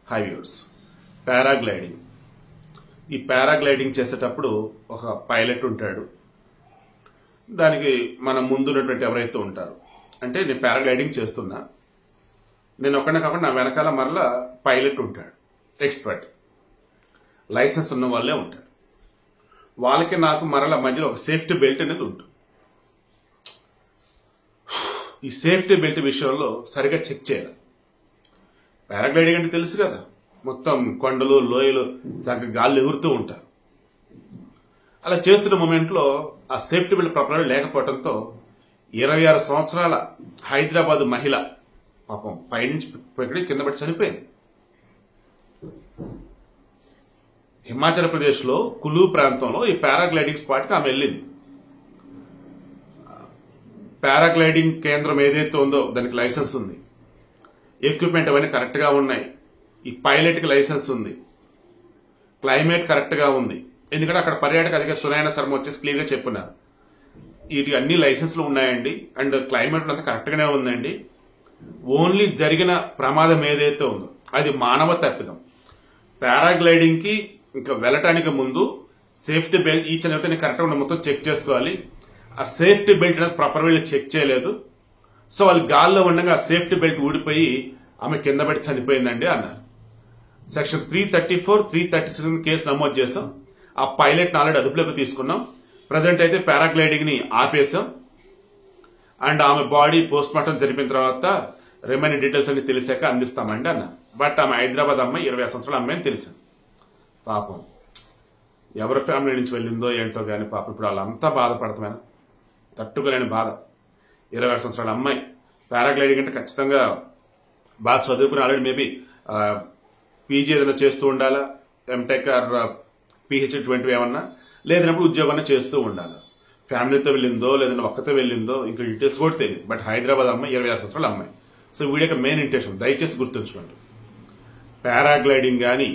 High viewers. Paragliding. ఈ paragliding చేసేటప్పుడు ఒక పైలట్ ఉంటాడు. దానికి మన ముందున్నటువంటి ఎవరైతే ఉంటారు, అంటే నేను పారాగ్లైడింగ్ చేస్తున్నా, నేను ఒక్కడే కాకుండా నా వెనకాల మరలా పైలట్ ఉంటాడు, ఎక్స్పర్ట్, లైసెన్స్ ఉన్న వాళ్ళే ఉంటారు. వాళ్ళకి నాకు మరలా మధ్యలో ఒక సేఫ్టీ బెల్ట్ అనేది ఉంటుంది. ఈ సేఫ్టీ బెల్ట్ విషయంలో సరిగా చెక్ చేయాలి. పారాగ్లైడింగ్ అంటే తెలుసు కదా, మొత్తం కొండలు లోయలు చక్కగా గాల్లో ఎగురుతూ ఉంటారు. అలా చేస్తున్న మూమెంట్లో ఆ సేఫ్టీ బెల్ట్ ప్రాపర్గా లేకపోవడంతో 26 సంవత్సరాల హైదరాబాద్ మహిళ పాపం పైనుంచి కింద పడి చనిపోయింది. హిమాచల్ ప్రదేశ్ లో కులు ప్రాంతంలో ఈ పారాగ్లైడింగ్ స్పాట్ కి ఆమె వెళ్ళింది. పారాగ్లైడింగ్ కేంద్రం ఏదైతే ఉందో దానికి లైసెన్స్ ఉంది, ఎక్విప్మెంట్ అవన్నీ కరెక్ట్ గా ఉన్నాయి, ఈ పైలట్ కి లైసెన్స్ ఉంది, క్లైమేట్ కరెక్ట్ గా ఉంది. ఎందుకంటే అక్కడ పర్యాటక అధికారి సునయన శర్మ వచ్చేసి క్లియర్ గా చెప్పున్నారు, వీటి అన్ని లైసెన్స్లు ఉన్నాయండి అండ్ క్లైమేట్ అంతా కరెక్ట్ గానే ఉందండి. ఓన్లీ జరిగిన ప్రమాదం ఏదైతే ఉందో అది మానవ తప్పిదం. పారాగ్లైడింగ్ కి ఇంకా వెళ్ళటానికి ముందు safety belt each and everything correct గా మొత్తం చెక్ చేసుకోవాలి. ఆ సేఫ్టీ బెల్ట్ అనేది ప్రాపర్ వీళ్ళు చెక్ చేయలేదు. సో వాళ్ళు గాల్లో ఉండగా ఆ సేఫ్టీ బెల్ట్ ఊడిపోయి ఆమె కింద పడి చనిపోయిందండి అన్నారు. సెక్షన్ 334, 336 కేసు నమోదు చేశాం. ఆ పైలట్ ఆల్రెడీ అదుపులోకి తీసుకున్నాం. ప్రజెంట్ అయితే పారాగ్లైడింగ్ ని ఆపేశాం అండ్ ఆమె బాడీ పోస్ట్ మార్టం జరిపిన తర్వాత రిమైనింగ్ డీటెయిల్స్ అన్ని తెలిసాక అందిస్తామండి అన్నారు. బట్ ఆమె హైదరాబాద్ అమ్మాయి, 20 సంవత్సరాల అమ్మాయి అని తెలిసింది. పాపం ఎవరి ఫ్యామిలీ నుంచి వెళ్ళిందో ఏంటో గానీ పాపం ఇప్పుడు వాళ్ళంతా బాధపడతామని తట్టుకోలేని బాధ. 20 సంవత్సరాల అమ్మాయి పారాగ్లైడింగ్ అంటే ఖచ్చితంగా బాగా చదువుకుని ఆల్రెడీ మేబీ పీజీ ఏదైనా చేస్తూ ఉండాలా, ఎంటెక్ ఆర్ పిహెచ్డి 20 ఏమన్నా, లేదన్నప్పుడు ఉద్యోగాన్ని చేస్తూ ఉండాలి. ఫ్యామిలీతో వెళ్ళిందో లేదంటే ఒక్కతో వెళ్ళిందో ఇంకా డీటెయిల్స్ కూడా తెలియదు. బట్ హైదరాబాద్ అమ్మాయి, 26 సంవత్సరాల అమ్మాయి. సో వీడియో మెయిన్ ఇంటెన్షన్ దయచేసి గుర్తుంచుకోండి. పారాగ్లైడింగ్ కానీ,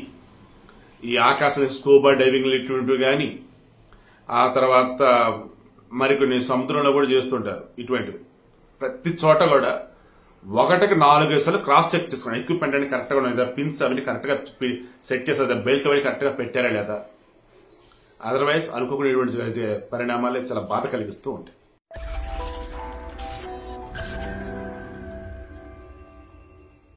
ఈ ఆకాశ స్కూబా డైవింగ్ ఇటువంటివి కానీ, ఆ తర్వాత మరికొన్ని సముద్రంలో కూడా చేస్తుంటారు ఇటువంటివి. ప్రతి చోట కూడా 1కి 4 సార్లు క్రాస్ చెక్ చేసుకోండి. ఎక్విప్మెంట్ అని కరెక్ట్గా ఉన్నాయి, పిన్స్ అవన్నీ కరెక్ట్గా సెట్ చేస్తారు, బెల్ట్ అవి కరెక్ట్గా పెట్టారా లేదా. అదర్వైజ్ అనుకోకుండా పరిణామాలే చాలా బాధ కలిగిస్తూ ఉంటాయి.